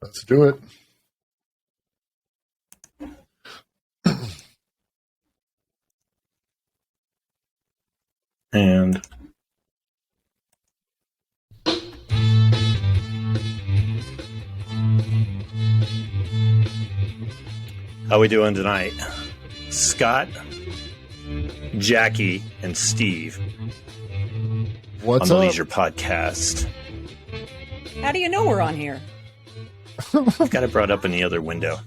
Let's do it. And how we doing tonight? Scott, Jackie, and Steve What's on the up? Leisure Podcast. How do you know we're on here? I've got it brought up in the other window.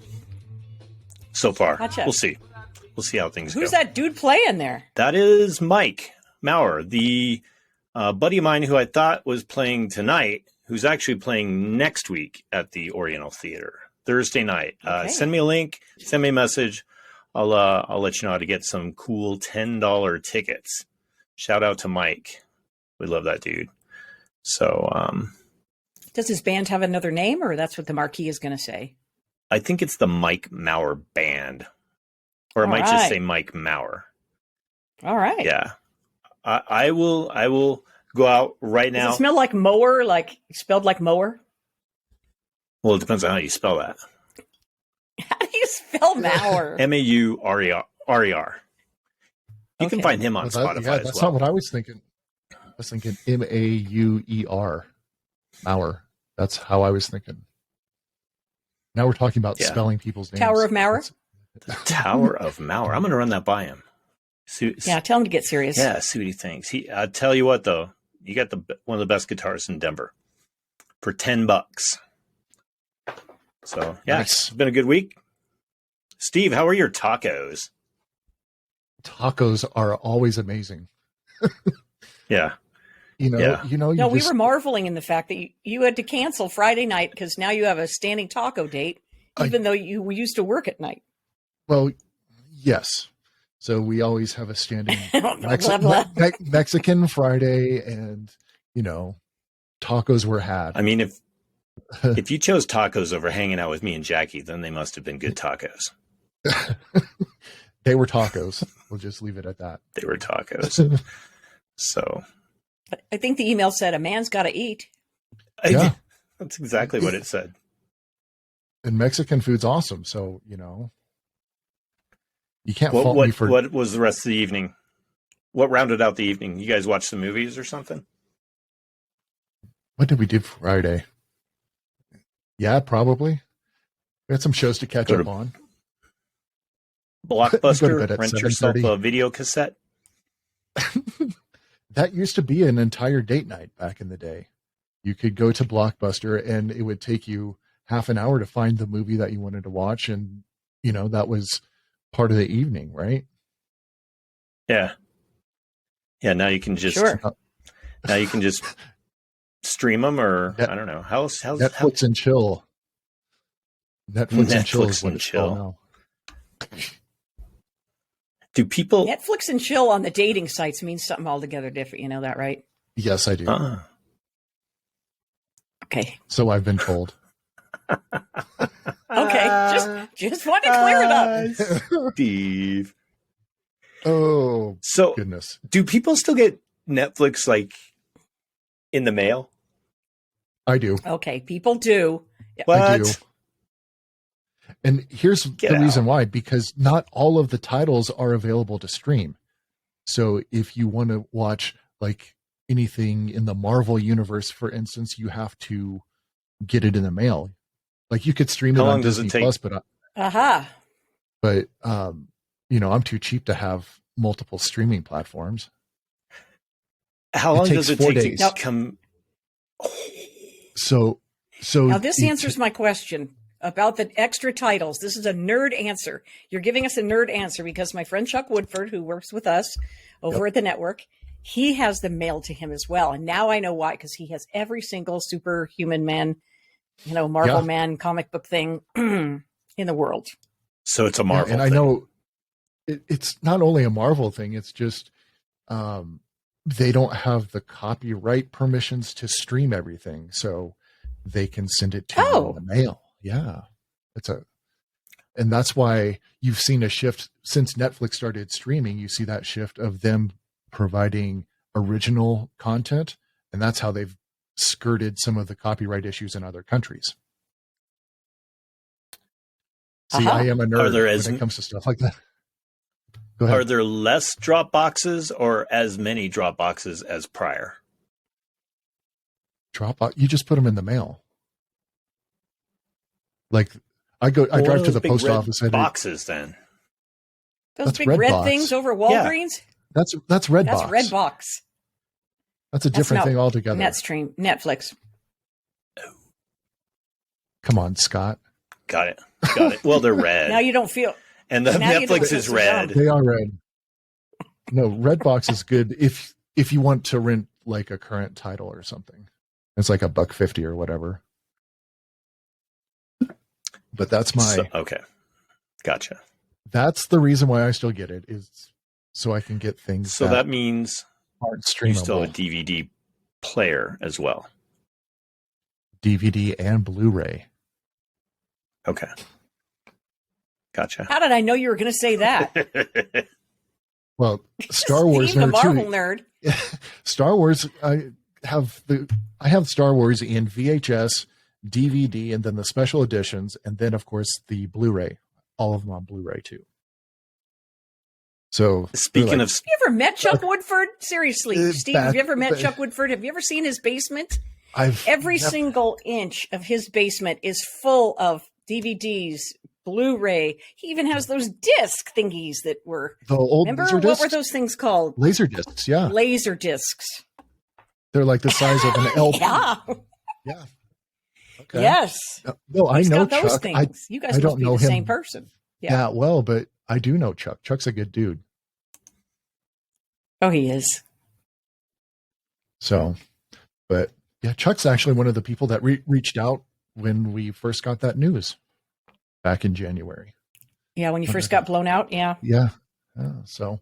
So far, Gotcha. We'll see. We'll see how things Who's go. that dude playing there? That is Mike Maurer, the buddy of mine who I thought was playing tonight, who's actually playing next week at the Oriental Theater, Thursday night. Okay. Send me a link, send me a message. I'll let you know how to get some cool $10 tickets. Shout out to Mike. We love that dude. So Does his band have another name, or that's what the marquee is going to say? I think it's the Mike Maurer Band. Or it All might just right. say Mike Maurer. All right. Yeah. I will go out right Does now. it smell like mower, like spelled like mower? Well, it depends on how you spell that. How do you spell Maurer? Maurer. You can Okay. find him on Well, Spotify yeah, as that's well. not what I was thinking. I was thinking Mauer. Maurer. That's how I was thinking. Now we're talking about Yeah. spelling people's names. Tower of Maurer? The Tower of Maurer. I'm going to run that by him. Yeah, tell him to get serious. Yeah, see what he thinks. I tell you what, though, you got one of the best guitarists in Denver for $10. So yeah, Nice. It's been a good week. Steve, how are your tacos? Tacos are always amazing. Yeah, You know, Yeah. you No, we just, were marveling in the fact that you had to cancel Friday night because now you have a standing taco date, even though you used to work at night. well, yes. So we always have a standing Blah, blah. Mexican Friday, and tacos were had. I mean, if you chose tacos over hanging out with me and Jackie, then they must have been good tacos. They were tacos. We'll just leave it at that. They were tacos. So I think the email said a man's got to eat. Yeah. That's exactly what it said. And Mexican food's awesome. So, you can't fault me for What was the rest of the evening? What rounded out the evening? You guys watch some movies or something? what did we do Friday? Yeah, probably. We had some shows to catch Go up to- on. Go to Blockbuster, bed at rent yourself 7:30. a video cassette. That used to be an entire date night back in the day. You could go to Blockbuster and it would take you half an hour to find the movie that you wanted to watch. And, that was part of the evening, right? Yeah. Yeah, now you can just Sure. stream them, or Net- I don't know. How's Netflix and chill. Netflix and chill is Netflix what and it's chill. called now. do people Netflix and chill on the dating sites means something altogether different. You know that, right? Yes, I do. Okay. So I've been told. Okay. Just want to clear it up. Steve. Oh, So goodness. do people still get Netflix like in the mail? I do. Okay. People do. I What? do. And here's Get the out. reason why, because not all of the titles are available to stream. So if you want to watch like anything in the Marvel universe, for instance, you have to get it in the mail. Like you could stream it How on long does it Disney take? Plus, Aha. I'm too cheap to have multiple streaming platforms. How It long takes does it 4 take days. to come? So Now, this it- answers my question about the extra titles. This is a nerd answer. You're giving us a nerd answer because my friend Chuck Woodford, who works with us over at the network, he has them mailed to him as well. And now I know why, because he has every single superhuman man, Marvel Yeah. man comic book thing in the world. So it's a Marvel. and I thing. know it's not only a Marvel thing, it's just they don't have the copyright permissions to stream everything, so they can send it to you in the mail. Yeah. And that's why you've seen a shift since Netflix started streaming. You see that shift of them providing original content, and that's how they've skirted some of the copyright issues in other countries. See, I am a nerd there when it comes to stuff like that. Go ahead. Are there less drop boxes or as many drop boxes as prior? You just put them in the mail. Like I drive to the post office and boxes then. Those big red things over Walgreens? Yeah. That's Redbox. That's Redbox. That's a different thing altogether. Netstream, Netflix. Come on, Scott. Got it. Well, they're red. Now you don't feel. And the Netflix is red. They are red. No, Redbox is good if you want to rent like a current title or something. It's like $1.50 or whatever. But that's okay. Gotcha. That's the reason why I still get it, is so I can get things. So that means aren't streamable. You still have a DVD player as well. DVD and Blu-ray. Okay. Gotcha. How did I know you were going to say that? Well, Star Wars Steve, nerd the Marvel too. nerd. Star Wars. I have Star Wars in VHS, DVD, and then the special editions, and then of course the Blu-ray. All of them on Blu-ray too. So speaking of, have you ever met Chuck Woodford? Seriously, Steve, have you ever met Chuck Woodford? Have you ever seen his basement? Every single inch of his basement is full of DVDs, Blu-ray. He even has those disc thingies that were the old. Remember what were those things called? Laser discs. Yeah, laser discs. They're like the size of an LP. Yeah. Yeah. Okay. Yes. No, I know got those Chuck. Things. You guys I don't must be know the him same person. Yeah. that well, but I do know Chuck. Chuck's a good dude. Oh, he is. So, but yeah, Chuck's actually one of the people that reached out when we first got that news back in January. Yeah, when you first got blown out. Yeah. Yeah. So,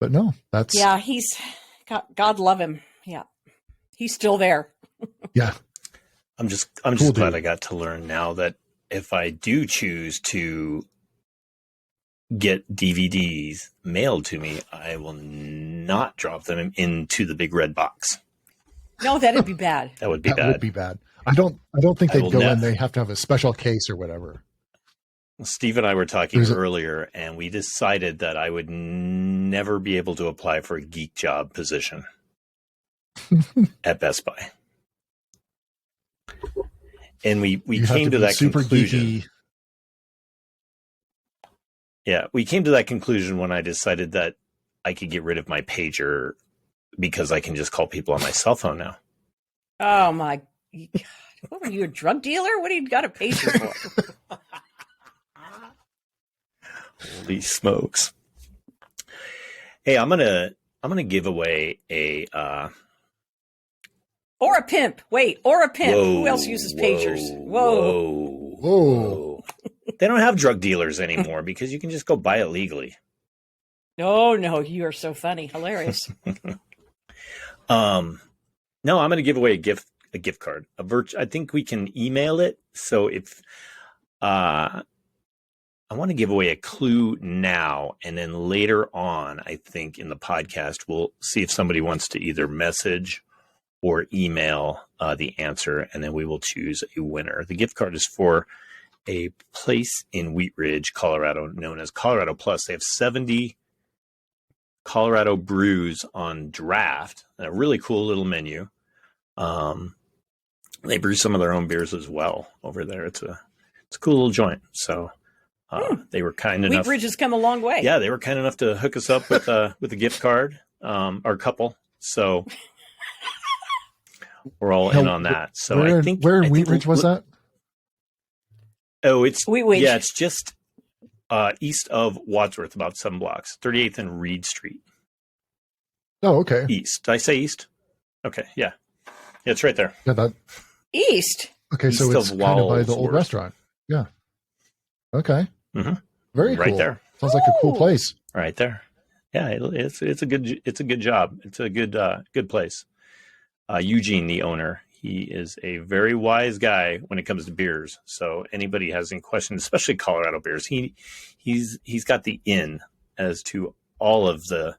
but no, that's. Yeah, he's, God love him. Yeah. He's still there. Yeah. I'm just glad I got to learn now that if I do choose to get DVDs mailed to me, I will not drop them into the big red box. No, that'd be bad. That would be bad. That would be bad. I don't think they'd go in. They have to have a special case or whatever. Steve and I were talking earlier, and we decided that I would never be able to apply for a geek job position at Best Buy. And we came to that conclusion. Geeky. Yeah, we came to that conclusion when I decided that I could get rid of my pager because I can just call people on my cell phone now. Oh my God. What were you, a drug dealer? What do you got a pager for? Holy smokes. Hey, I'm gonna give away a or a pimp. Wait, or a pimp. Whoa, who else uses pagers? Whoa. They don't have drug dealers anymore because you can just go buy it legally. No, you are so funny. Hilarious. No, I'm going to give away a gift card. I think we can email it. So if I want to give away a clue now, and then later on, I think in the podcast, we'll see if somebody wants to either message or email the answer, and then we will choose a winner. The gift card is for a place in Wheat Ridge, Colorado, known as Colorado Plus. They have 70 Colorado brews on draft, a really cool little menu. They brew some of their own beers as well over there. It's a cool little joint. So they were kind enough. Wheat Ridge has come a long way. Yeah, they were kind enough to hook us up with a gift card, or a couple. So we're all in on that. So where in Wheat Ridge was that? Oh, it's Wheat Ridge. Yeah, it's just east of Wadsworth, about 7 blocks, 38th and Reed Street. Oh, okay. East. Did I say east? Okay, yeah, it's right there. Yeah, east. Okay, east so it's kind of by the old restaurant. Yeah. Okay. Mm-hmm. Very cool. Right there. Sounds like a cool place. Right there. Yeah, it's a good job. It's a good place. Eugene, the owner, he is a very wise guy when it comes to beers. So anybody has any questions, especially Colorado beers, he's got the in as to all of the,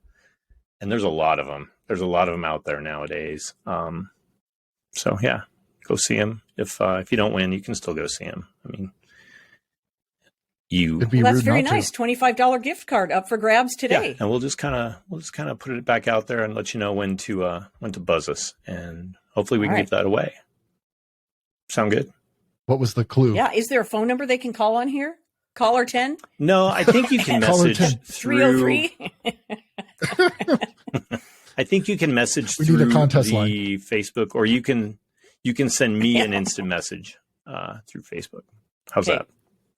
and there's a lot of them. There's a lot of them out there nowadays. So yeah, go see him. If you don't win, you can still go see him. I mean, you. It'd be Well, that's rude very not nice. to. $25 gift card up for grabs Yeah, today. and we'll just kind of put it back out there and let you know when to buzz us, and hopefully we All can right. give that away. Sound good? What was the clue? Yeah. Is there a phone number they can call on here? Caller 10 No, I think you can Caller message 10. through. 303. I think you can message We need a through contest the line. Facebook, or you can send me an instant message through Facebook. How's Okay. that?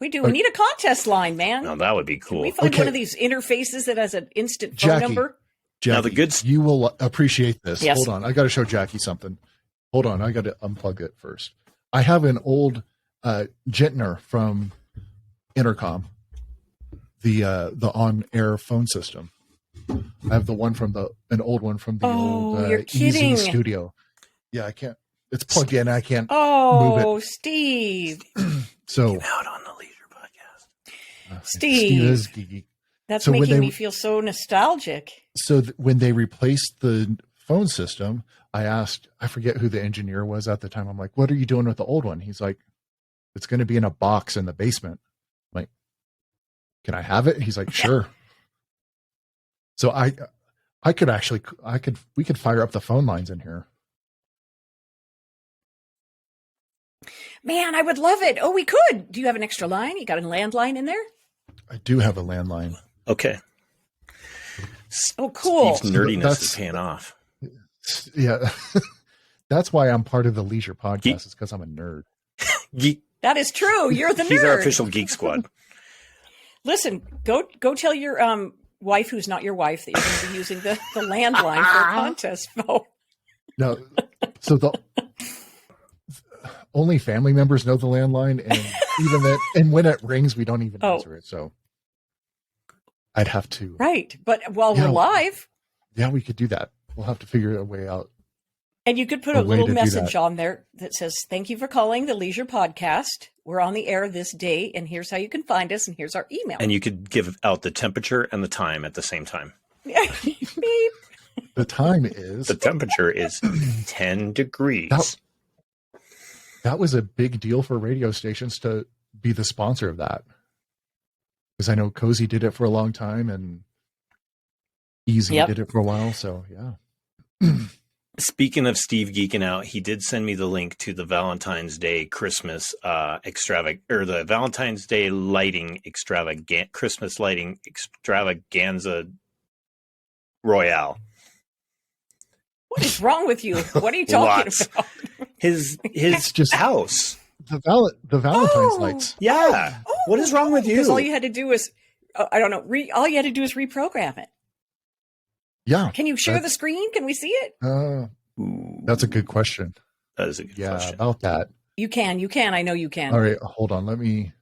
We do. We need a contest line, man. No, that would be Can cool. we find Okay. one of these interfaces that has an instant phone Jackie. number? Jackie, Now the good- you will appreciate this. Yes. Hold on. I got to show Jackie something. Hold on. I got to unplug it first. I have an old Gentner from Intercom, the on-air phone system. I have the one from an old one from the Oh, old you're kidding. Easy Studio. Yeah, I can't. It's plugged in. I can't. Oh, Steve. So Out on the Leisure Podcast. Steve. is geeky. That's So when making they- me feel so nostalgic. So when they replaced the phone system, I asked, I forget who the engineer was at the time. I'm like, what are you doing with the old one? He's like, it's going to be in a box in the basement. I'm like, can I have it? He's like, sure. So we could fire up the phone lines in here. Man, I would love it. Oh, we could. Do you have an extra line? You got a landline in there? I do have a landline. Okay. Oh, cool. Steve's nerdiness That's- is paying off. Yeah. That's why I'm part of the Leisure Podcast. Geek- It's because I'm a nerd. Geek. That is true. You're the nerd. He's our official Geek Squad. Listen, go tell your wife who's not your wife that you're going to be using the landline for a contest phone. No, so the only family members know the landline, and even that, and when it rings, we don't even Oh. answer it. So I'd have to. Right. But while Yeah. we're live, Yeah, we could do that. We'll have to figure a way out. and you could put A a way little to do message that. on there that says, "Thank you for calling the Leisure Podcast. We're on the air this day, and here's how you can find us, and here's our email." And you could give out the temperature and the time at the same time. Beep. The time is The temperature is 10 degrees. that was a big deal for radio stations to be the sponsor of that, because I know Cozy did it for a long time, and Easy Yep. did it for a while. So yeah. Speaking of Steve geeking out, he did send me the link to the Valentine's Day Christmas the Valentine's Day lighting Christmas lighting extravaganza Royale. What is wrong with you? What are you talking Lots. about? His It's just house. the Valentine's Oh. lights. Yeah. What is wrong with you? Because all you had to do was, I don't know, all you had to do is reprogram it. Yeah. Can you share the That's- screen? Can we see it? Ooh, That's a good question. that is a good Yeah, question. about that. You can. I know you can. All right, hold on. Let me.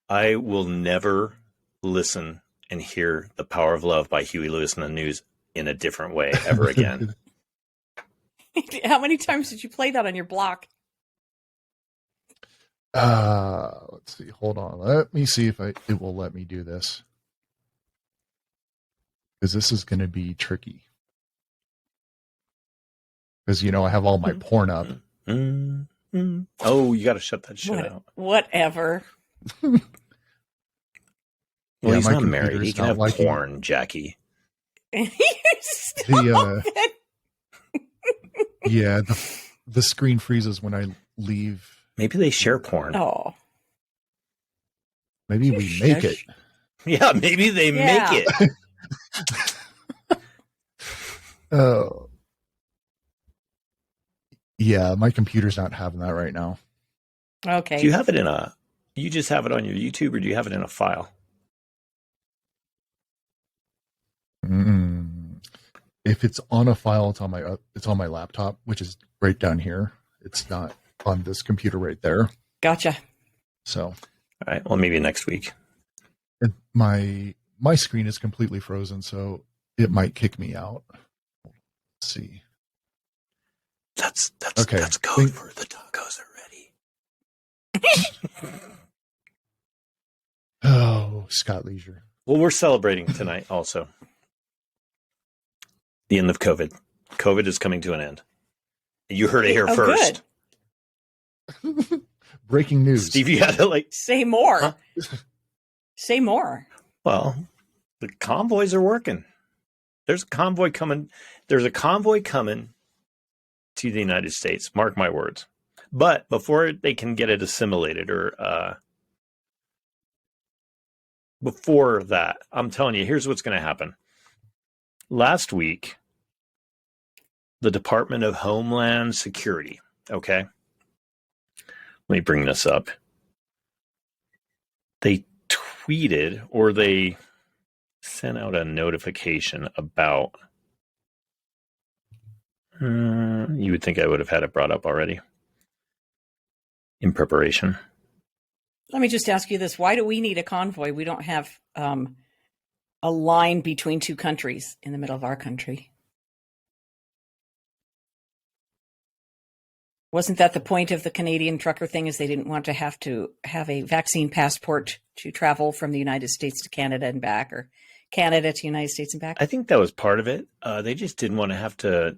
I will never listen and hear "The Power of Love" by Huey Lewis and the News in a different way ever again. How many times did you play that on your block? Let's see. Hold on. Let me see if it will let me do this, because this is going to be tricky. Because I have all my porn up. Oh, you got to shut that shit out. Whatever. Well, Yeah, he's my not married. computer's He can not have liking- porn, Jackie. Stop it. Yeah, the screen freezes when I leave. Maybe they share porn. Oh, Maybe we make it. Yeah, maybe they Yeah. make it. Oh. Yeah, my computer's not having that right now. okay. Do you have it you just have it on your YouTube, or do you have it in a file? If it's on a file, it's on my laptop, which is right down here. It's not on this computer right there. Gotcha. So All right. Well, maybe next week. my screen is completely frozen, so it might kick me out. Let's see. That's Okay. That's code for the tacos are ready. Oh, Scott Leisure. Well, we're celebrating tonight also. The end of COVID. COVID is coming to an end. You heard it here Oh, first. good. Breaking news. Steve, you had to Say more. Huh? Say more. Well, the convoys are working. There's a convoy coming. There's a convoy coming to the United States. Mark my words. But before they can get it assimilated or before that, I'm telling you, here's what's going to happen. Last week, the Department of Homeland Security, okay? Let me bring this up. They tweeted or they sent out a notification about, you would think I would have had it brought up already in preparation. Let me just ask you this. Why do we need a convoy? We don't have a line between two countries in the middle of our country. Wasn't that the point of the Canadian trucker thing, is they didn't want to have a vaccine passport to travel from the United States to Canada and back, or Canada to United States and back? I think that was part of it. They just didn't want to have to.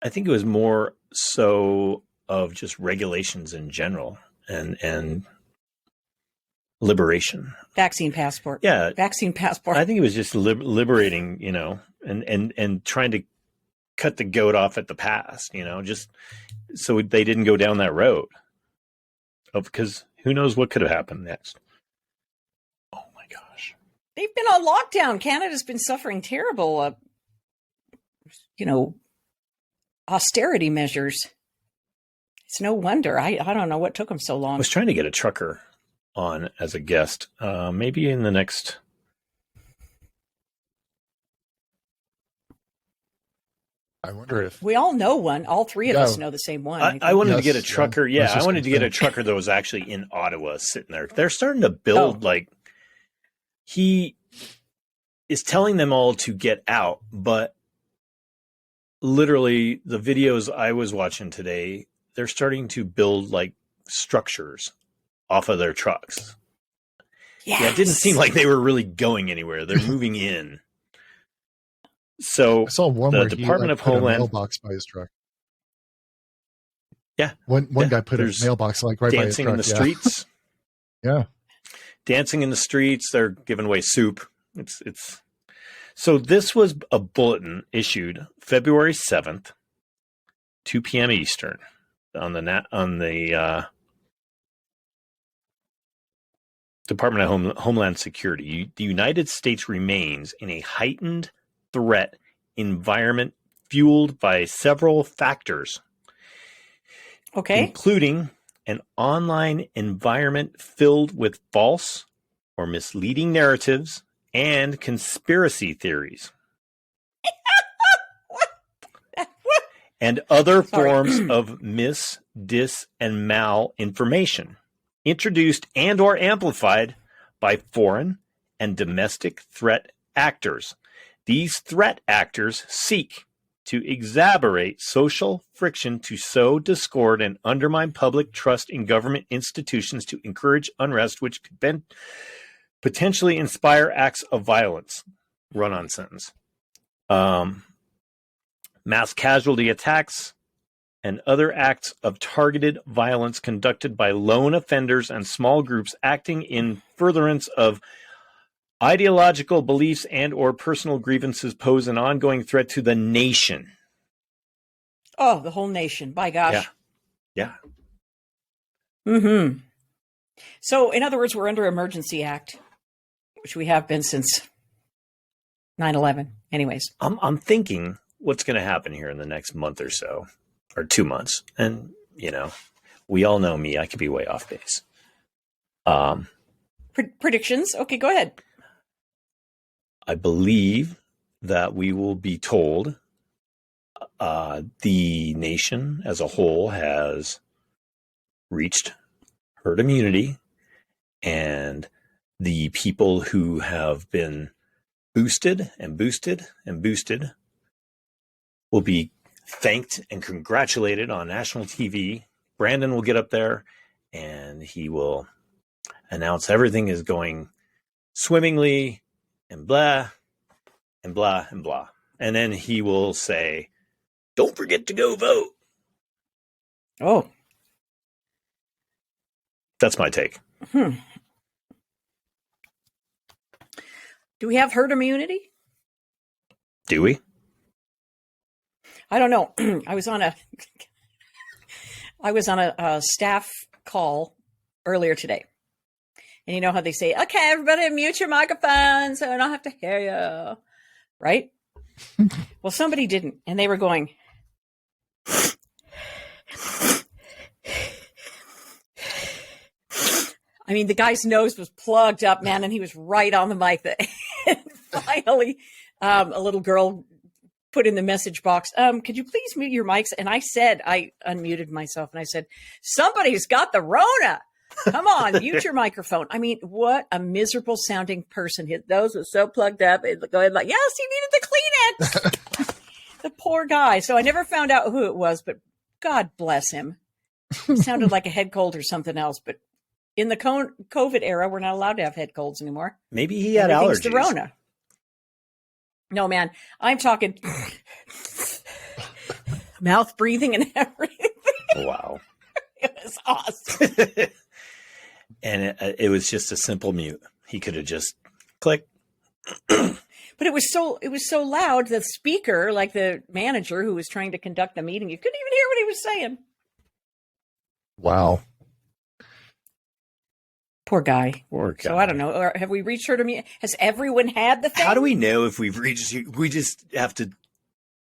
I think it was more so of just regulations in general and liberation. Vaccine passport. Yeah. Vaccine passport. I think it was just liberating, and trying to cut the goat off at the pass, just so they didn't go down that road. Because who knows what could have happened next. Oh my gosh. They've been on lockdown. Canada's been suffering terrible, austerity measures. It's no wonder. I don't know what took them so long. I was trying to get a trucker on as a guest, maybe in the next. I wonder if we all know one. All three of us know the same one. I wanted to get a trucker. Yeah, I wanted to get a trucker that was actually in Ottawa sitting there. They're starting to build he is telling them all to get out, but literally the videos I was watching today, they're starting to build structures off of their trucks. Yes. Yeah, it didn't seem like they were really going anywhere. They're moving in. So I saw one where Department of put Homeland a mailbox by his truck. Yeah, one guy put a mailbox right by his truck. Dancing in the streets. Yeah, dancing in the streets. They're giving away soup. It's. So this was a bulletin issued February 7th, 2 p.m. Eastern, on the Department of Homeland Security. The United States remains in a heightened threat environment fueled by several factors, including an online environment filled with false or misleading narratives and conspiracy theories and other forms of dis, and malinformation introduced and or amplified by foreign and domestic threat actors. These threat actors seek to exacerbate social friction, to sow discord, and undermine public trust in government institutions, to encourage unrest, which could potentially inspire acts of violence. Run-on sentence. Mass casualty attacks and other acts of targeted violence conducted by lone offenders and small groups acting in furtherance of ideological beliefs and or personal grievances pose an ongoing threat to the nation. Oh, the whole nation. By gosh. Yeah. Mm-hmm. So, in other words, we're under Emergency Act, which we have been since 9/11. Anyways. I'm thinking what's going to happen here in the next month or so, or 2 months. And, we all know me. I could be way off base. Predictions? Okay, go ahead. I believe that we will be told the nation as a whole has reached herd immunity, and the people who have been boosted will be thanked and congratulated on national TV. Brandon will get up there and he will announce everything is going swimmingly and blah, and blah, and blah. And then he will say, don't forget to go vote. Oh. That's my take. Do we have herd immunity? Do we? I don't know. I was on a staff call earlier today. And you know how they say, okay, everybody mute your microphone so I don't have to hear you. Right? Well, somebody didn't. And they were going, I mean, the guy's nose was plugged up, man, and he was right on the mic. And finally, a little girl put in the message box, could you please mute your mics? And I unmuted myself, and I said, somebody's got the Rona. Come on, mute your microphone. I mean, what a miserable sounding person. His nose was so plugged up. It going like, yes, he needed the Kleenex. The poor guy. So I never found out who it was, but God bless him. It sounded like a head cold or something else, but in the COVID era, we're not allowed to have head colds anymore. Maybe he had allergies. The Rona. No, man, I'm talking mouth breathing and everything. Wow. It was awesome. And it was just a simple mute. He could have just clicked. But it was so loud. The speaker, like the manager who was trying to conduct the meeting, you couldn't even hear what he was saying. Wow. Poor guy. Poor guy. So I don't know. Or have we reached herd immunity? Has everyone had the thing? How do we know if we've reached? We just have to.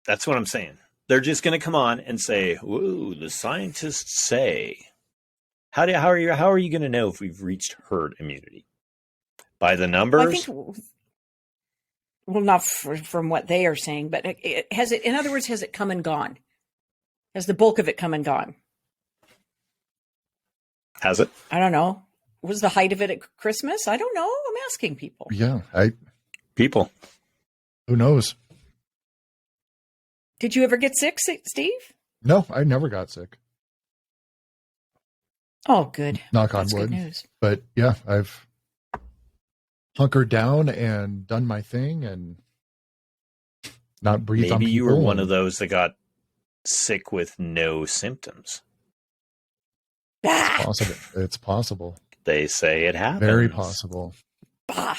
That's what I'm saying. They're just going to come on and say, "Whoa, the scientists say." How are you going to know if we've reached herd immunity? By the numbers? Well, not from what they are saying, but has it? In other words, has it come and gone? Has the bulk of it come and gone? Has it? I don't know. Was the height of it at Christmas? I don't know. I'm asking people. Yeah, people. Who knows? Did you ever get sick, Steve? No, I never got sick. Oh, good. Knock on That's wood. good news. But yeah, I've hunkered down and done my thing and not breathed on people. Maybe you were one of those that got sick with no symptoms. Ah! It's possible. They say it happens. Very possible. Bah.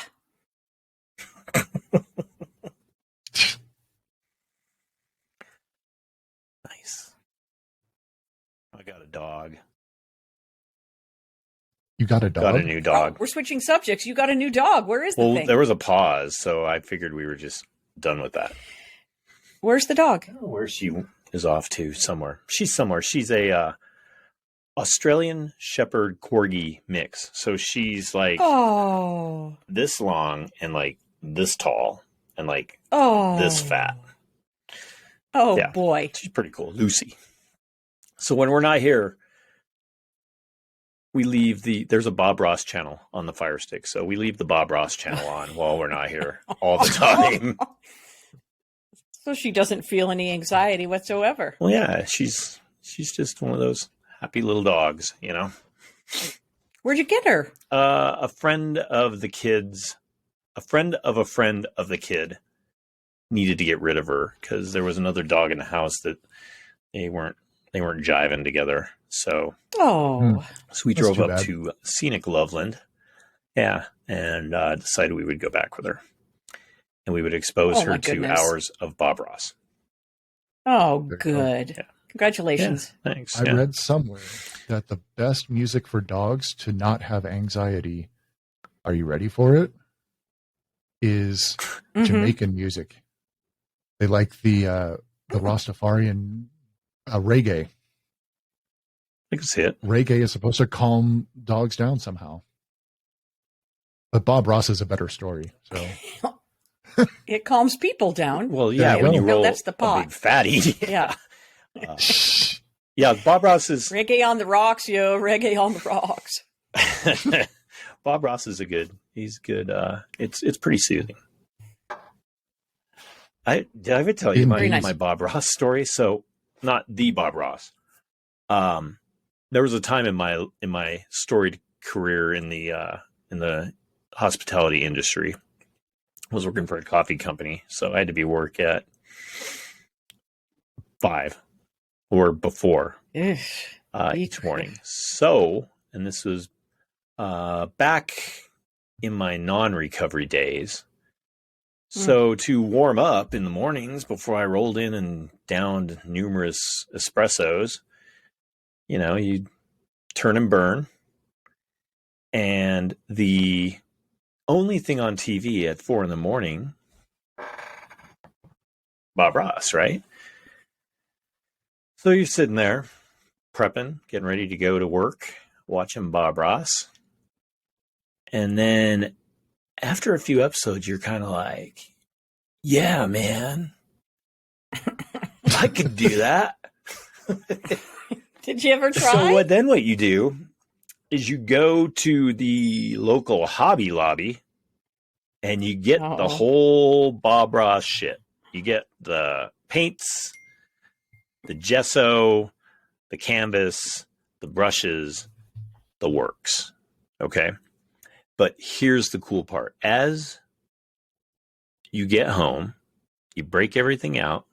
Nice. I got a dog. You got a dog? Got a new dog. Oh, we're switching subjects. You got a new dog. Where is the thing? There was a pause, so I figured we were just done with that. Where's the dog? I don't know where she is off to somewhere. She's somewhere. She's a Australian Shepherd Corgi mix. So she's like this long and like this tall and like this fat. Oh, yeah. Boy. She's pretty cool. Lucy. So when we're not here, we leave there's a Bob Ross channel on the Fire Stick. So we leave the Bob Ross channel on while we're not here all the time. So she doesn't feel any anxiety whatsoever. Well, yeah, she's just one of those happy little dogs, you know. Where'd you get her? A friend of the kids, a friend of a friend of the kid needed to get rid of her because there was another dog in the house that they weren't jiving together. So we drove up to scenic Loveland, yeah, and decided we would go back with her, and we would expose her to hours of Bob Ross. Oh, good. Yeah. Congratulations. Yeah, thanks. I read somewhere that the best music for dogs to not have anxiety, are you ready for it? Is Jamaican music. They like the Rastafarian reggae. I can see it. Reggae is supposed to calm dogs down somehow. But Bob Ross is a better story. So it calms people down. Well, yeah, when you roll that's the pot. A big fatty. Yeah. Yeah, Bob Ross is reggae on the rocks, yo. Reggae on the rocks. Bob Ross is he's good. It's pretty soothing. Did I ever tell you my Bob Ross story? So not the Bob Ross. There was a time in my storied career in the hospitality industry. I was working for a coffee company, so I had to be work at 5 or before each morning. So, and this was back in my non-recovery days, So to warm up in the mornings before I rolled in and downed numerous espressos, you turn and burn. And the only thing on TV at 4 a.m, Bob Ross, right? So you're sitting there prepping, getting ready to go to work, watching Bob Ross. And then after a few episodes, you're kind of like, yeah, man, I could do that. Did you ever try? So what you do is you go to the local Hobby Lobby and you get the whole Bob Ross shit. You get the paints, the gesso, the canvas, the brushes, the works. Okay. But here's the cool part. As you get home, you break everything out.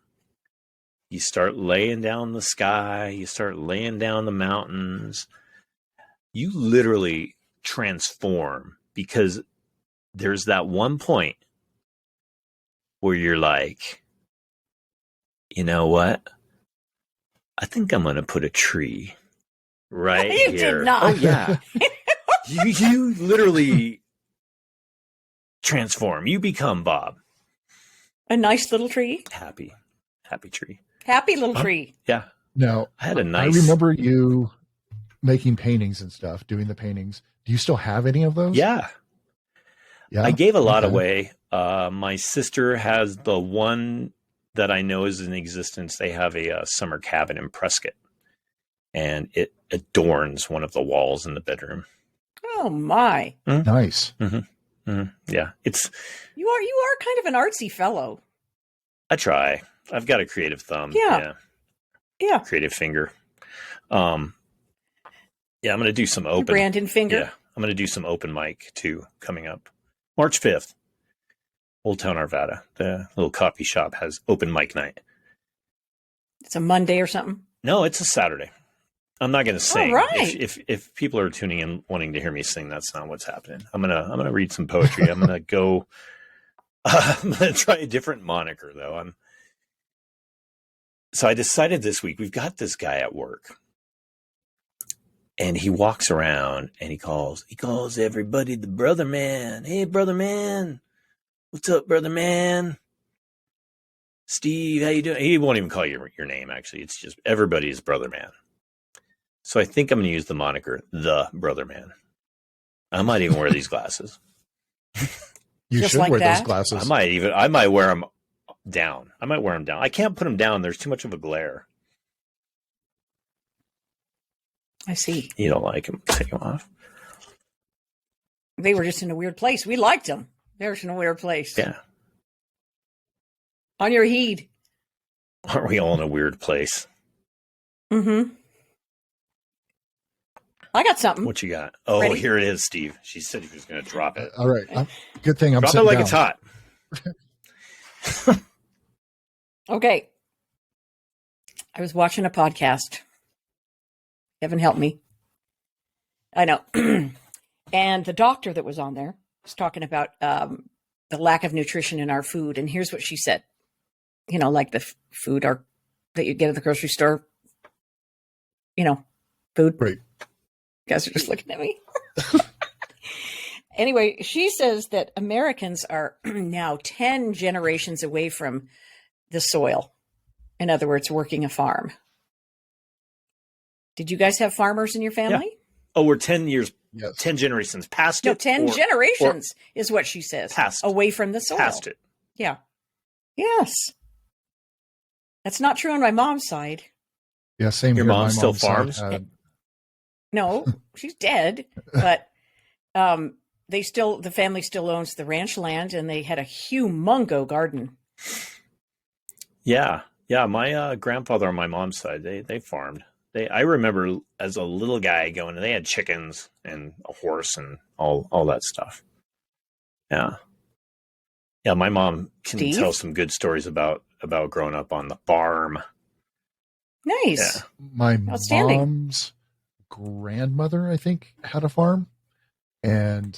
You start laying down the sky. You start laying down the mountains. You literally transform, because there's that one point where you're like, you know what? I think I'm going to put a tree right You here. did not. Oh, yeah. you literally transform. You become Bob. A nice little tree. Happy tree. Happy little tree. Yeah. Now, I had a nice. I remember you making paintings and stuff, doing the paintings. Do you still have any of those? Yeah. Yeah. I gave a lot away. My sister has the one that I know is in existence. They have a summer cabin in Prescott, and it adorns one of the walls in the bedroom. Oh my! Nice. Mm-hmm. Mm-hmm. Yeah, you are kind of an artsy fellow. I try. I've got a creative thumb. Yeah. Creative finger. Yeah, I'm going to do some open. Brandon finger. Yeah, I'm going to do some open mic too coming up, March 5th. Old Town Arvada, the little coffee shop, has open mic night. It's a Monday or something. No, it's a Saturday. I'm not going to sing. All right. If people are tuning in wanting to hear me sing, that's not what's happening. I'm gonna read some poetry. I'm gonna go. I'm gonna try a different moniker though. So I decided this week, we've got this guy at work, and he walks around and he calls everybody the brother man. Hey, brother man. What's up, brother man? Steve, how you doing? He won't even call you your name, actually. It's just everybody's brother man. So I think I'm going to use the moniker, the brother man. I might even wear these glasses. You Just should like wear that? those glasses. I might wear them down. I can't put them down. There's too much of a glare. I see. You don't like them. Take them off. They were just in a weird place. We liked them. They were in a weird place. Yeah. On your heed. Aren't we all in a weird place? Mm-hmm. I got something. What you got? Oh, Ready? Here it is, Steve. She said she was going to drop it. All right. Good thing I'm Drop it sitting like down. it's hot. Okay. I was watching a podcast. Heaven help me. I know. And the doctor that was on there was talking about the lack of nutrition in our food. And here's what she said. Like the food that you get at the grocery store. Food. Right. You guys are just looking at me. Anyway, she says that Americans are now 10 generations away from the soil. In other words, working a farm. Did you guys have farmers in your family? Yeah. Oh, we're 10 years, Yes. 10 generations past No, it? 10 generations is what she says. Past. Away from the soil. Past it. Yeah. Yes. That's not true on my mom's side. Yeah, same Your here. mom My still mom's side farms? had- No, she's dead, but the family still owns the ranch land, and they had a humongo garden. Yeah. Yeah. My grandfather on my mom's side, they farmed. I remember as a little guy going, they had chickens and a horse and all that stuff. Yeah. Yeah. My mom can Steve? tell some good stories about growing up on the farm. Nice. Yeah. My Outstanding. mom's grandmother, I think, had a farm, and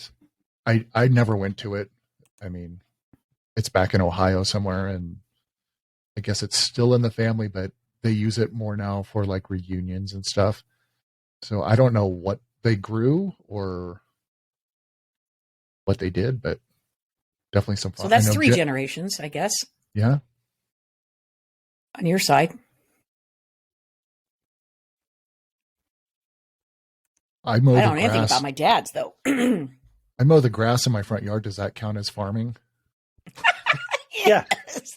I never went to it. I mean, it's back in Ohio somewhere, and I guess it's still in the family, but they use it more now for like reunions and stuff. So I don't know what they grew or what they did, but definitely some fun. So that's 3 generations, I guess. Yeah. On your side. I don't know anything about my dad's, though. I mow the grass in my front yard. Does that count as farming? Yeah,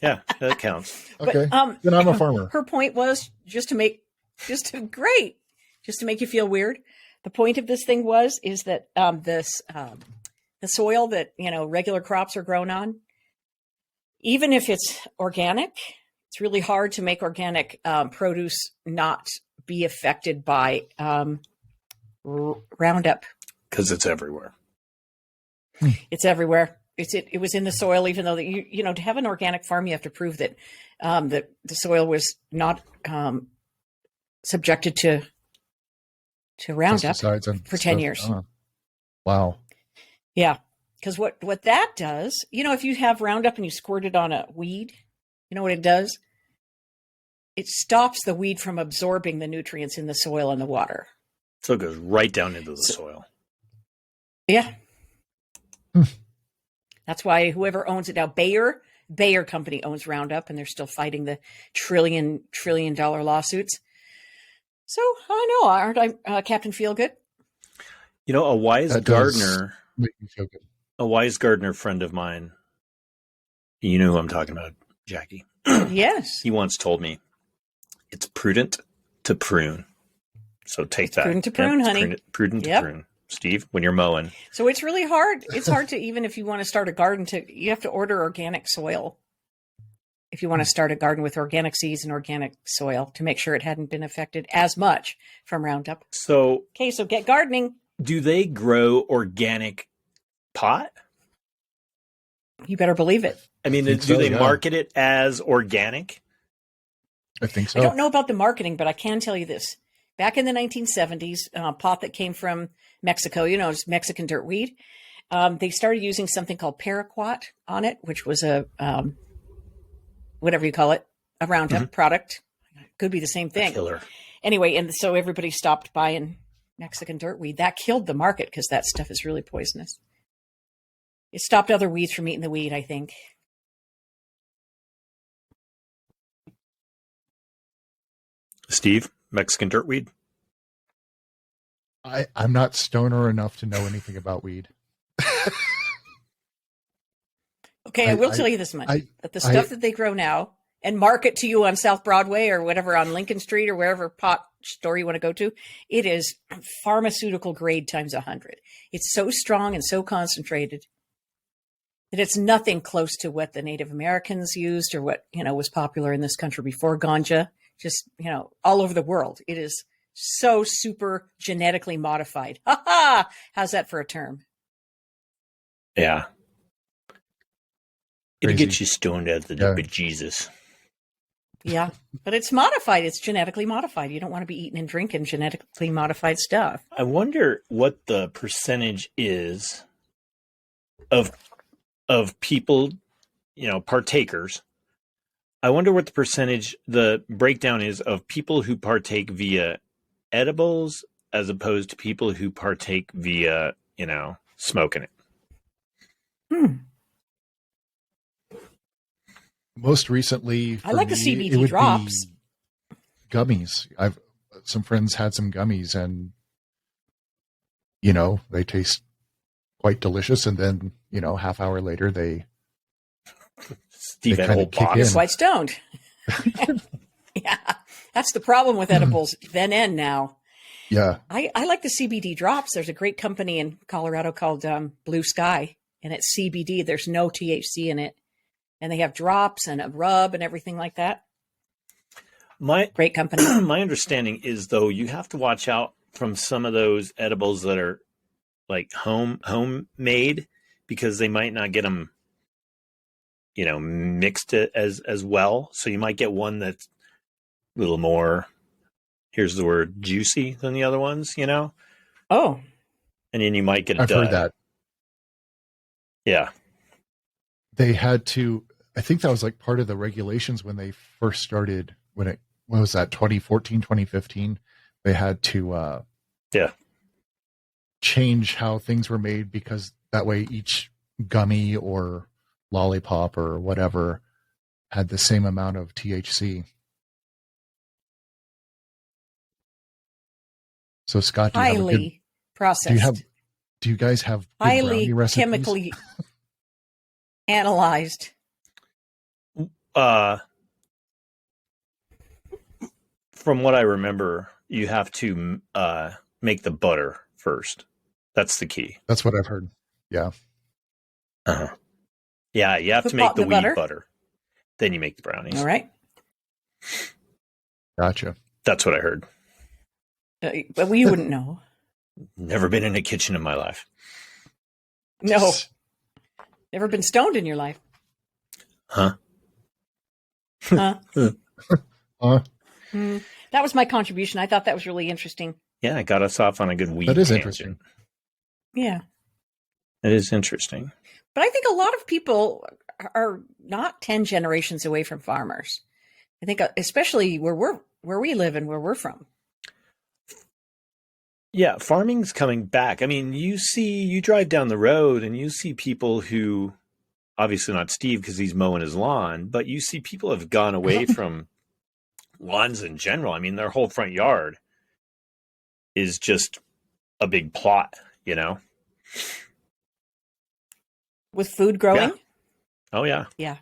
that counts. Okay, but, then I'm a farmer. Her point was just to make you feel weird. The point of this thing is that the soil that regular crops are grown on, even if it's organic, it's really hard to make organic produce not be affected by Roundup, because it's everywhere. It's everywhere. It was in the soil, even though that to have an organic farm, you have to prove that that the soil was not subjected to Roundup for 10 years. Oh. Wow. Yeah, because what that does, if you have Roundup and you squirt it on a weed, you know what it does? It stops the weed from absorbing the nutrients in the soil and the water. So it goes right down into the soil. Yeah. That's why whoever owns it now, Bayer Company owns Roundup, and they're still fighting the trillion dollar lawsuits. So I know, aren't I Captain Feelgood? A wise gardener, make me feel good. A wise gardener friend of mine, you know who I'm talking about, Jackie. Yes. He once told me, it's prudent to prune. So take that. Prudent to prune, honey. Prudent to prune. Steve, when you're mowing. So it's really hard. It's hard to, even if you want to start a garden, you have to order organic soil. If you want to start a garden with organic seeds and organic soil, to make sure it hadn't been affected as much from Roundup. So get gardening. Do they grow organic pot? You better believe it. I mean, do they market it as organic? I think so. I don't know about the marketing, but I can tell you this. Back in the 1970s, pot that came from Mexico, it's Mexican dirtweed. They started using something called paraquat on it, which was a, whatever you call it, a Roundup product. Could be the same thing. Killer. Anyway, and so everybody stopped buying Mexican dirtweed. That killed the market because that stuff is really poisonous. It stopped other weeds from eating the weed, I think. Steve, Mexican dirtweed? I'm not stoner enough to know anything about weed. Okay, I will tell you this much. That the stuff that they grow now and market to you on South Broadway or whatever, on Lincoln Street or wherever pot store you want to go to, it is pharmaceutical grade times 100. It's so strong and so concentrated that it's nothing close to what the Native Americans used or what, was popular in this country before ganja. Just, all over the world. It is so super genetically modified. Ha ha! How's that for a term? Yeah. It'll get you stoned out of the bejesus. Yeah, but it's modified. It's genetically modified. You don't want to be eating and drinking genetically modified stuff. I wonder what the percentage is of people, partakers. I wonder what the breakdown is of people who partake via edibles as opposed to people who partake via, smoking it. Most recently, I like the CBD drops. Gummies. Some friends had some gummies, and they taste quite delicious. And then half hour later, Steve had a whole box. Quite stoned. Yeah, that's the problem with edibles then and now. Yeah, I like the CBD drops. There's a great company in Colorado called Blue Sky, and it's CBD. There's no THC in it. And they have drops and a rub and everything like that. Great company. My understanding is, though, you have to watch out from some of those edibles that are like homemade, because they might not get them, mixed as well. So you might get one that's a little more, here's the word, juicy than the other ones, Oh. And then you might get a I've heard that. Yeah. they had to, I think that was like part of the regulations when they first started, what was that, 2014, 2015? They had to change how things were made, because that way each gummy or lollipop or whatever had the same amount of THC. So Scott, do you have a good, Highly processed. do you guys have good highly brownie recipes? chemically analyzed. From what I remember, you have to make the butter first. That's the key. That's what I've heard. Yeah. Uh-huh. Yeah, you have Put to make the in wheat butter. butter. Then you make the brownies. All right. Gotcha. That's what I heard. But we wouldn't know. Never been in a kitchen in my life. No. Never been stoned in your life. Huh? Huh? Hmm. That was my contribution. I thought that was really interesting. Yeah, it got us off on a good weed That is tangent. interesting. Yeah. It is interesting. But I think a lot of people are not 10 generations away from farmers. I think especially where we live and where we're from. Yeah, farming's coming back. I mean, you drive down the road and you see people who, obviously not Steve because he's mowing his lawn, but you see people have gone away from lawns in general. I mean, their whole front yard is just a big plot, you know? With food growing? Yeah. Oh, yeah. Yeah.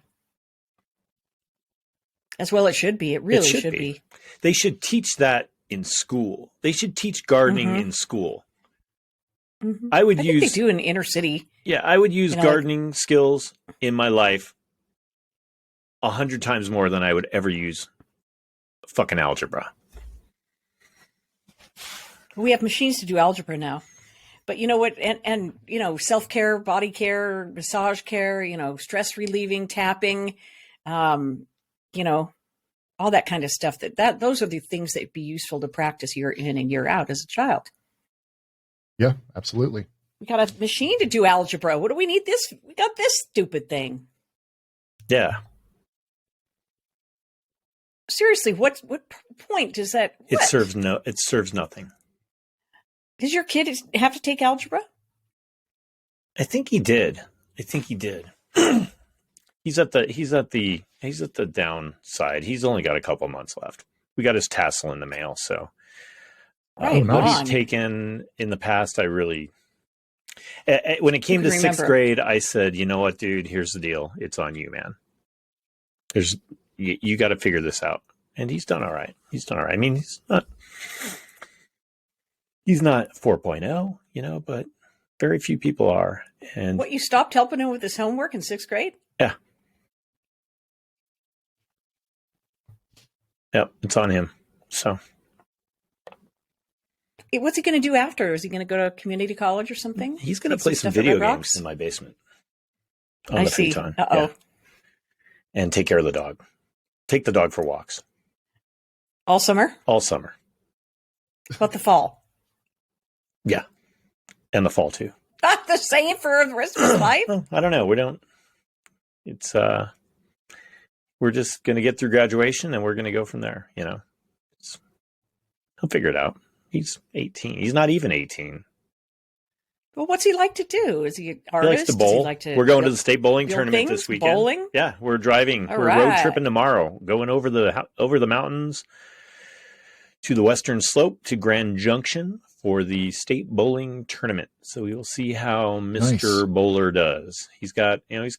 As well it should be. It really should be. They should teach that in school. They should teach gardening in school. Mm-hmm. I think they do in inner city. Yeah, I would use gardening skills in my life 100 times more than I would ever use fucking algebra. We have machines to do algebra now. But you know what? And you know, self-care, body care, massage care, you know, stress relieving, tapping, you know, all that kind of stuff. Those are the things that'd be useful to practice year in and year out as a child. Yeah, absolutely. We got a machine to do algebra. What do we need this? We got this stupid thing. Yeah. Seriously, what point does that? It serves nothing. Does your kid have to take algebra? I think he did. He's at the downside. He's only got a couple months left. We got his tassel in the mail, so what he's taken in the past, I really. When it came to sixth grade, I said, "You know what, dude? Here's the deal. It's on you, man. You got to figure this out." And he's done all right. I mean, he's not 4.0, you know, but very few people are. And you stopped helping him with his homework in sixth grade? Yeah. Yep, it's on him. So, what's he going to do after? Is he going to go to community college or something? He's going to play some video games in my basement. On the free time. Uh-oh. Yeah. And take care of the dog. Take the dog for walks. All summer? All summer. What the fall? Yeah. And the fall too. Not the same for the rest of his life? Well, I don't know. We're just going to get through graduation and we're going to go from there. You know, he'll figure it out. He's 18. He's not even 18. Well, what's he like to do? Is he an artist? He likes to bowl. We're going to the state bowling tournament this weekend. Bowling? Yeah, we're driving. All we're road tripping tomorrow, going over the mountains to the western slope to Grand Junction for the state bowling tournament. So we will see how Mr. Bowler does. He's got, he's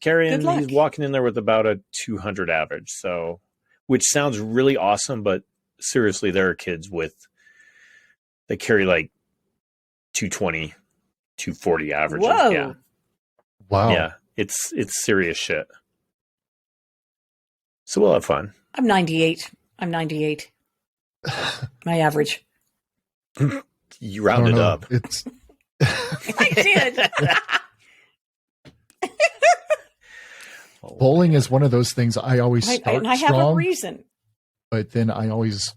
walking in there with about a 200 average. So, which sounds really awesome, but seriously, there are kids they carry like 220, 240 average. Whoa. Yeah. Wow. Yeah. It's serious shit. So we'll have fun. I'm 98. My average. You rounded up. It's I did. Bowling is one of those things I always start and I have strong, a reason. but then I always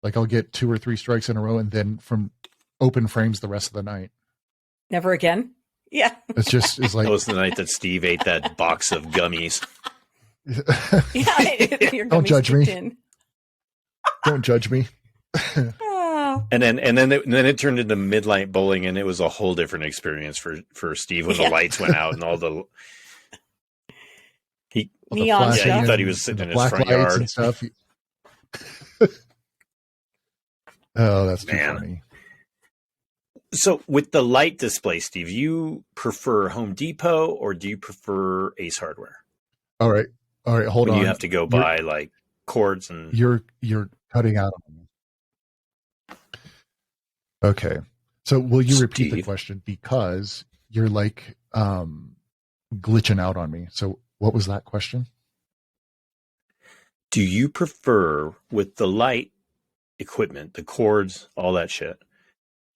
I'll get 2 or 3 strikes in a row, and then from open frames the rest of the night. Never again. Yeah. It's like That was the night that Steve ate that box of gummies. Yeah. Your Don't gummies judge me. kicked in. Don't judge me. Oh. And then it turned into midnight bowling, and it was a whole different experience for Steve when Yeah. the lights went out and all the Neon flashing Yeah, he stuff. thought he was and sitting the in his black front lights yard. and stuff. Oh, that's too Man. funny. So with the light display, Steve, you prefer Home Depot or do you prefer Ace Hardware? All right, hold When on. you have to go buy like cords and You're cutting out on me. Okay. So will you repeat the Steve. question, because you're like glitching out on me. So what was that question? Do you prefer with the light equipment, the cords, all that shit,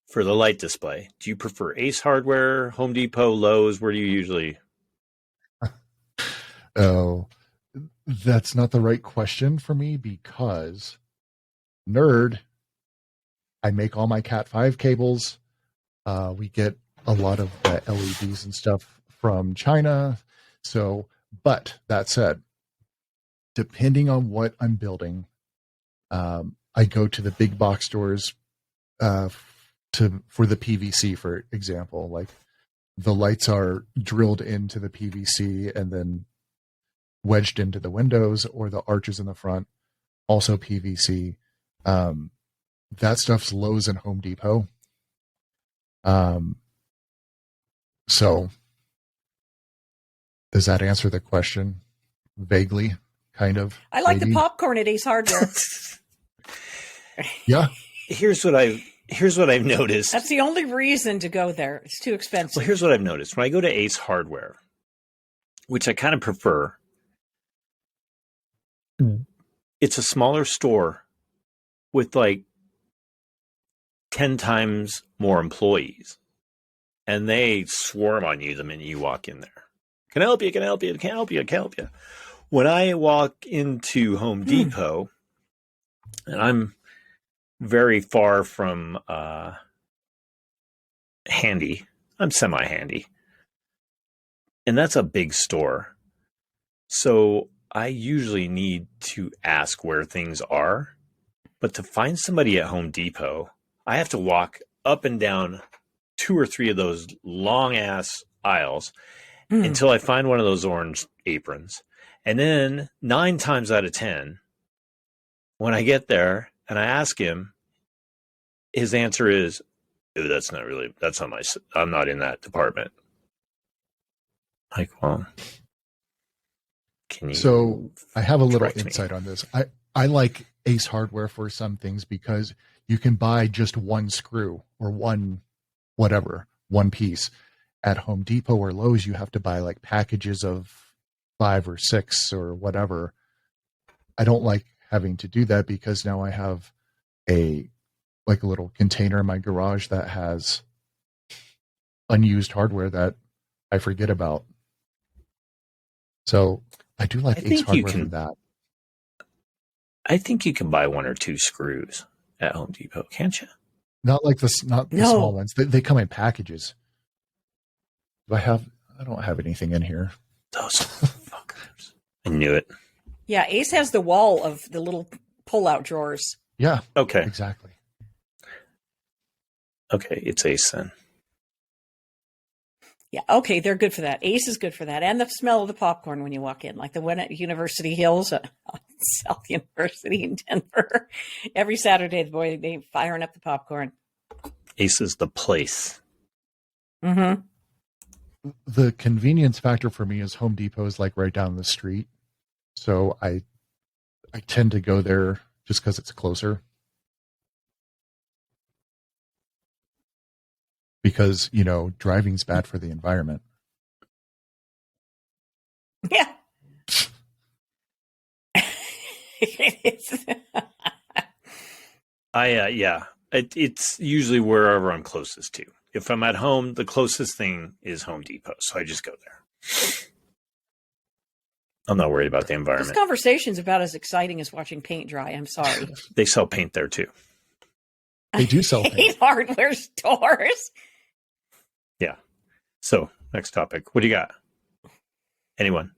for the light display? Do you prefer Ace Hardware, Home Depot, Lowe's? Where do you usually? Oh, that's not the right question for me, because nerd, I make all my Cat 5 cables. We get a lot of the LEDs and stuff from China. So, but that said, depending on what I'm building, I go to the big box stores for the PVC, for example. Like the lights are drilled into the PVC and then wedged into the windows, or the arches in the front, also PVC. That stuff's Lowe's and Home Depot. So does that answer the question? Vaguely, kind of. I like maybe? the popcorn at Ace Hardware. Yeah. Here's what I've noticed. That's the only reason to go there. It's too expensive. Well, here's what I've noticed. When I go to Ace Hardware, which I kind of prefer, it's a smaller store with like 10 times more employees. And they swarm on you the minute you walk in there. Can I help you? Can I help you? Can I help you? Can I help you? When I walk into Home Depot, and I'm very far from handy. I'm semi-handy. And that's a big store. So I usually need to ask where things are. But to find somebody at Home Depot, I have to walk up and down 2 or 3 of those long-ass aisles until I find one of those orange aprons. And then 9 times out of 10, when I get there and I ask him, his answer is, "Ooh, that's not I'm not in that department." Like, well, can you? So I have a little correct me? insight on this. I like Ace Hardware for some things because you can buy just one screw or one piece. At Home Depot or Lowe's, you have to buy like packages of 5 or 6 or whatever. I don't like having to do that, because now I have a little container in my garage that has unused hardware that I forget about. So I do like I Ace think you Hardware for can- that. I think you can buy 1 or 2 screws at Home Depot, can't you? Not the No. small ones. They come in packages. I don't have anything in here. Those fuckers. I knew it. Yeah, Ace has the wall of the little pull-out drawers. Yeah, Okay. exactly. Okay, it's Ace then. Yeah, okay, they're good for that. Ace is good for that. And the smell of the popcorn when you walk in, like the one at University Hills, South University in Denver. Every Saturday, boy, they firing up the popcorn. Ace is the place. Mm-hmm. The convenience factor for me is Home Depot is like right down the street. So I tend to go there just because it's closer. Because, driving's bad for the environment. Yeah. It's usually wherever I'm closest to. If I'm at home, the closest thing is Home Depot, so I just go there. I'm not worried about the This environment. conversation's about as exciting as watching paint dry. I'm sorry. They sell paint there too. They do sell Paint paint. hardware stores. So, next topic. What do you got? Anyone?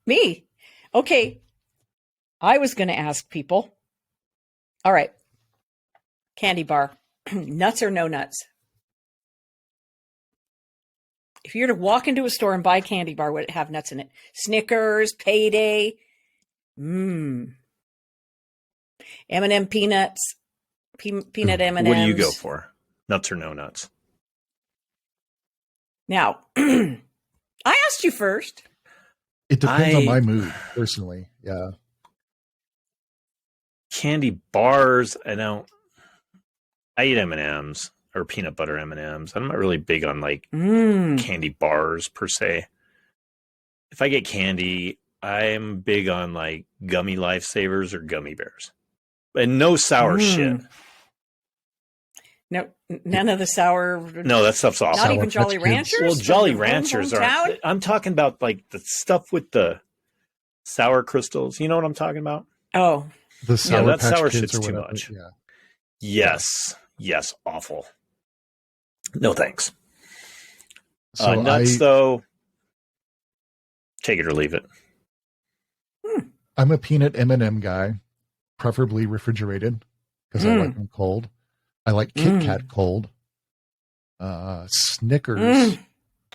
Me. Okay. I was going to ask people. All right. Candy bar. Nuts or no nuts? If you were to walk into a store and buy a candy bar, would it have nuts in it? Snickers, Payday, M&M peanuts, peanut M&Ms. What do you go for? Nuts or no nuts? Now, I asked you first. It depends on my mood, personally. Yeah. Candy bars, I eat M&Ms or peanut butter M&Ms. I'm not really big on like candy bars per se. If I get candy, I'm big on like gummy lifesavers or gummy bears. And no sour shit. No, none of the sour. No, that stuff's awesome. Not even Jolly Ranchers? Well, Jolly Ranchers are. I'm talking about like the stuff with the sour crystals. You know what I'm talking about? Oh. The sour that Patch sour Kids shit's or too whatever. much. Yeah. Yes, awful. No thanks. So nuts, though, take it or leave it. I'm a peanut M&M guy, preferably refrigerated because I like them cold. I like Kit Kat cold. Snickers.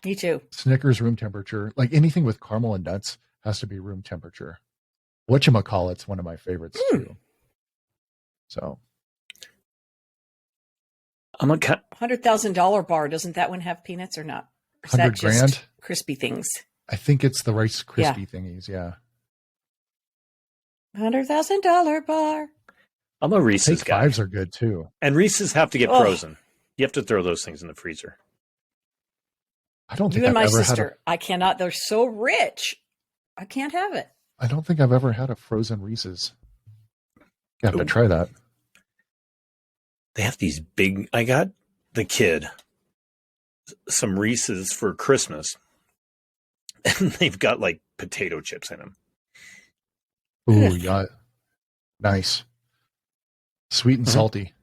Me too. Snickers room temperature. Like anything with caramel and nuts has to be room temperature. Whatchamacallit's one of my favorites too. So I'm a $100,000 bar. Doesn't that one have peanuts or not? Or is that 100 just grand? crispy things? I think it's the Rice Krispie thingies. Yeah. $100,000 bar. I'm a Reese's Take guy. Fives are good too. And Reese's have to get frozen. You have to throw those things in the freezer. I don't think You and I've my ever sister. I cannot. They're so rich. I can't have it. I don't think I've ever had a frozen Reese's. You have to try that. They have these big. I got the kid some Reese's for Christmas, and they've got like potato chips in them. Ooh, yeah. Nice. Sweet and salty.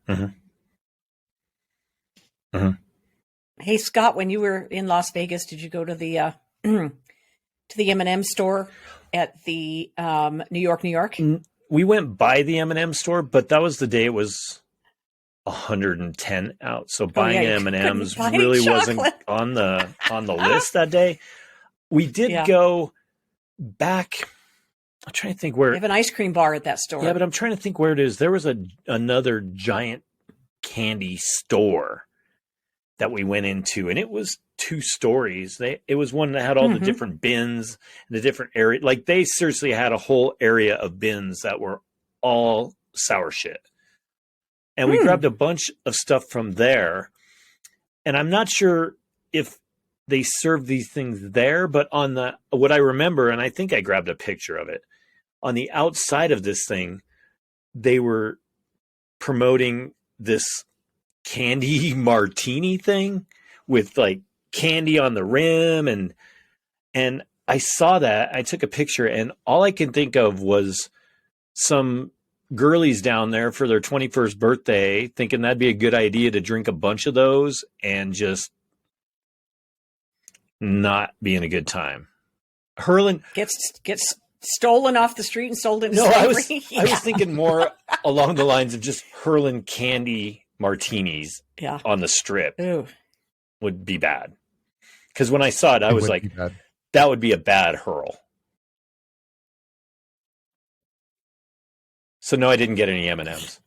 Hey, Scott, when you were in Las Vegas, did you go to the to the M&M store at the New York? We went by the M&M store, but that was the day it was 110 out. So buying M&Ms really wasn't on the list that day. We did go back. I'm trying to think where. They have an ice cream bar at that store. Yeah, but I'm trying to think where it is. There was another giant candy store that we went into, and it was 2 stories. It was one that had all the different bins and the different area. Like they seriously had a whole area of bins that were all sour shit. And we grabbed a bunch of stuff from there. And I'm not sure if they serve these things there, but on what I remember, and I think I grabbed a picture of it, on the outside of this thing, they were promoting this candy martini thing with like candy on the rim. And I saw that. I took a picture, and all I can think of was some girlies down there for their 21st birthday thinking that'd be a good idea to drink a bunch of those and just not being a good time. Hurling gets stolen off the street and sold into slavery. I was thinking more along the lines of just hurling candy martinis on the strip. Ooh. Would be bad. Because when I saw it, I was like, that would be a bad hurl. So no, I didn't get any M&Ms.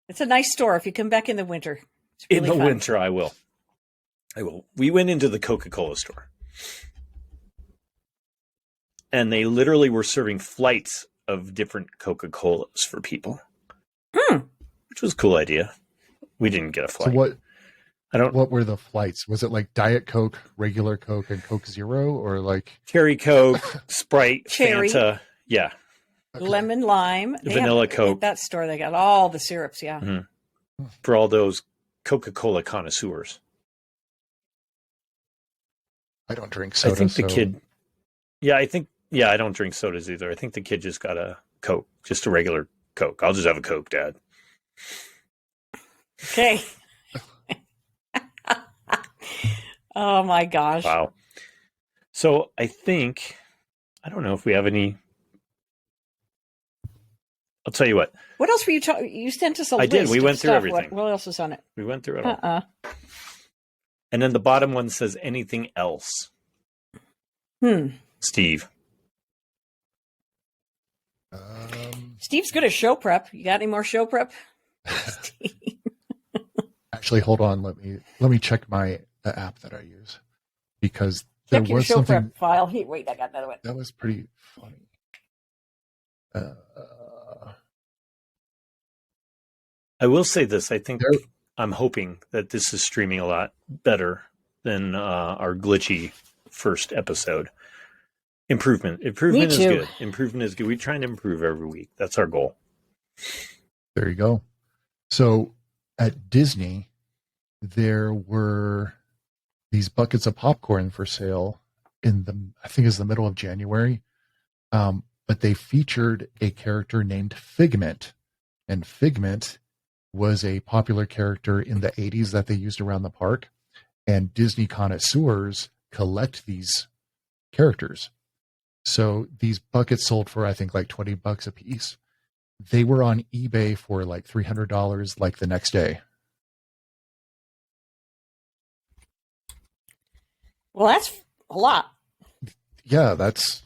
It's a nice store if you come back in the winter. It's really in the fun. winter, I will. We went into the Coca-Cola store. And they literally were serving flights of different Coca-Colas for people. Which was a cool idea. We didn't get a flight. So what were the flights? Was it like Diet Coke, regular Coke, and Coke Zero, or like Cherry Coke, Sprite, Cherry, Fanta, lemon, lime, vanilla Coke. At that store, they got all the syrups. For all those Coca-Cola connoisseurs. I don't drink soda. I think the kid. I don't drink sodas either. I think the kid just got a Coke, just a regular Coke. I'll just have a Coke, Dad. Okay. Oh my gosh. Wow. So I don't know if we have any. I'll tell you what. What else were you talking? You sent us a I list. did. We of went through stuff. everything. What else is on it? We went through it all. Uh-uh. And then the bottom one says anything else. Steve. Steve's good at show prep. You got any more show prep? Actually, hold on. Let me check the app that I use, because there Check your was show something prep file. Wait, I got another one. that was pretty funny. I will say this. I'm hoping that this is streaming a lot better than our glitchy first episode. Improvement is good. Improvement is good. We're trying to improve every week. That's our goal. There you go. So at Disney, there were these buckets of popcorn for sale I think it's the middle of January. But they featured a character named Figment, and Figment was a popular character in the 80s that they used around the park, and Disney connoisseurs collect these characters. So these buckets sold for, I think, like $20 a piece. They were on eBay for like $300 like the next day. Well, that's a lot. Yeah, that's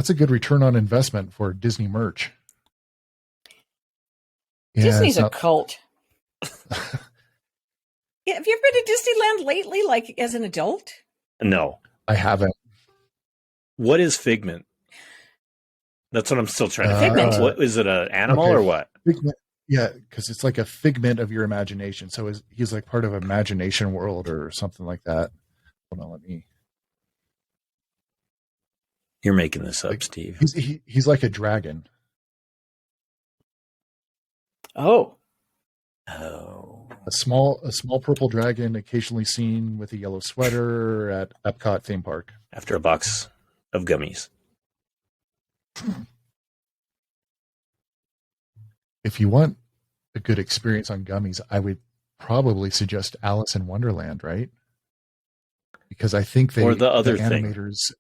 a good return on investment for Disney merch. Yeah, Disney's a cult. Yeah, have you ever been to Disneyland lately, like as an adult? No. I haven't. What is Figment? That's what I'm still trying to figment. figure out. What is it, an animal or what? Figment, yeah, because it's like a figment of your imagination. So he's like part of Imagination World or something like that. Hold on, let me. You're making this up, Steve. He's like a dragon. Oh. A small purple dragon, occasionally seen with a yellow sweater at Epcot theme park. After a box of gummies. If you want a good experience on gummies, I would probably suggest Alice in Wonderland, right? Because I think or the other animators.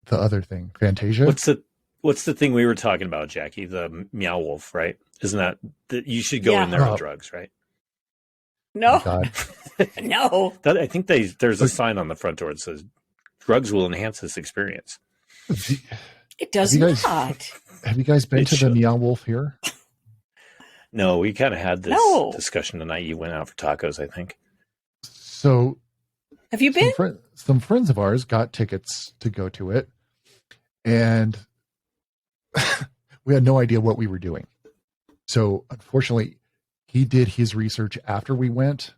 The other thing, Fantasia. What's the thing we were talking about, Jackie? The Meow Wolf, right? Isn't that you should go in there on drugs, right? No, oh, no. I think there's a sign on the front door that says drugs will enhance this experience. It does not. Have you guys been to the Meow Wolf here? No, we kind of had this discussion the night you went out for tacos, I think. So, have you been? Some friends of ours got tickets to go to it, and we had no idea what we were doing. So, unfortunately, he did his research after we went,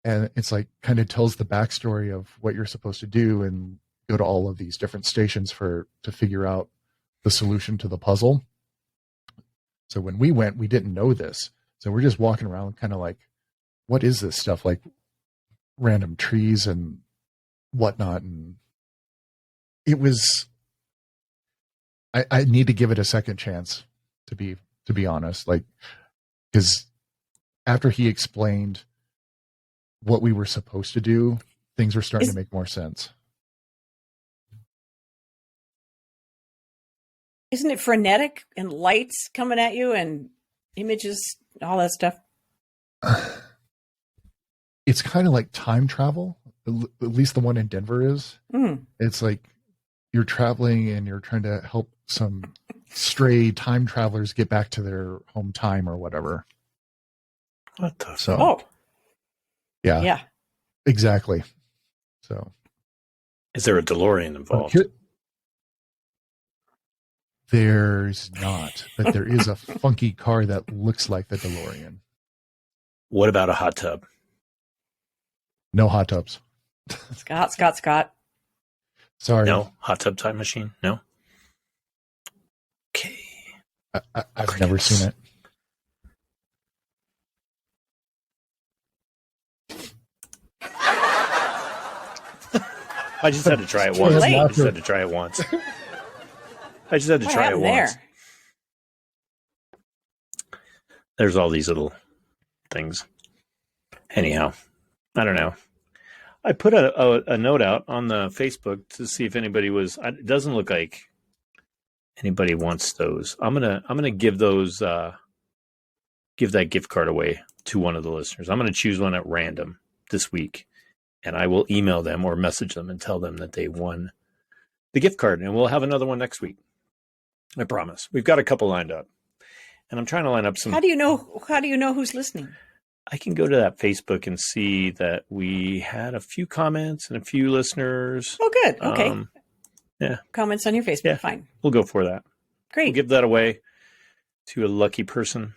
and it's like kind of tells the backstory of what you're supposed to do and go to all of these different stations to figure out the solution to the puzzle. So when we went, we didn't know this. So we're just walking around kind of like, what is this stuff? Like random trees and whatnot. And it was, I need to give it a second chance to be honest. Like, because after he explained what we were supposed to do, things were starting to make more sense. Isn't it frenetic and lights coming at you and images, all that stuff? It's kind of like time travel. At least the one in Denver is. It's like you're traveling and you're trying to help some stray time travelers get back to their home time or whatever. What the? Oh. Yeah. Exactly. So. Is there a DeLorean involved? There's not, but there is a funky car that looks like the DeLorean. What about a hot tub? No hot tubs. Scott. Sorry. No hot tub time machine? No? Okay. I've never seen it. I just had to try it once. I just had to try it once. There's all these little things. Anyhow, I don't know. I put a note out on the Facebook to see if anybody was. It doesn't look like anybody wants those. I'm gonna give those give that gift card away to one of the listeners. I'm gonna choose one at random this week, and I will email them or message them and tell them that they won the gift card, and we'll have another one next week. I promise. We've got a couple lined up, and I'm trying to line up some. How do you know who's listening? I can go to that Facebook and see that we had a few comments and a few listeners. Oh, good. Okay. Yeah. Comments on your Facebook. Yeah. Fine. We'll go for that. Great. We'll give that away to a lucky person,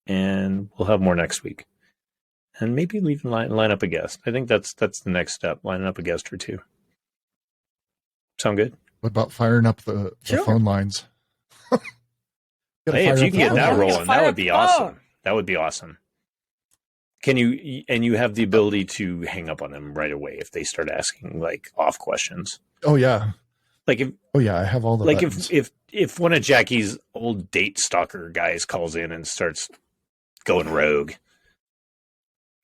and we'll have more next week. And maybe even line up a guest. I think that's the next step, lining up a guest or two. Sound good? What about firing up the phone lines? Hey, if you can get that rolling, that would be awesome. phone. That would be awesome. Can you, and you have the ability to hang up on them right away if they start asking like off questions. Oh yeah. Like if, I have all the like buttons. if one of Jackie's old date stalker guys calls in and starts going rogue.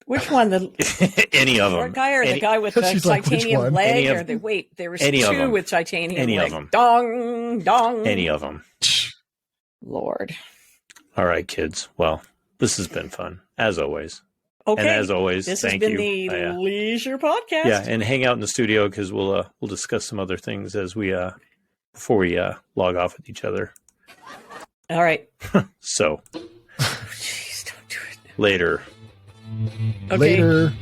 Which one? The Any of them. short guy or the guy with the She's like, which titanium one? leg? Any Or of- there was any of two them. with titanium Any leg. of them. Dong, dong. Any of them. Lord. All right, kids. Well, this has been fun as always. Okay. And as always, this thank has been you. the Leisure Podcast. Yeah, and hang out in the studio because we'll discuss some other things as we before we log off with each other. All right. So Jeez, don't do it. later. Okay. Later.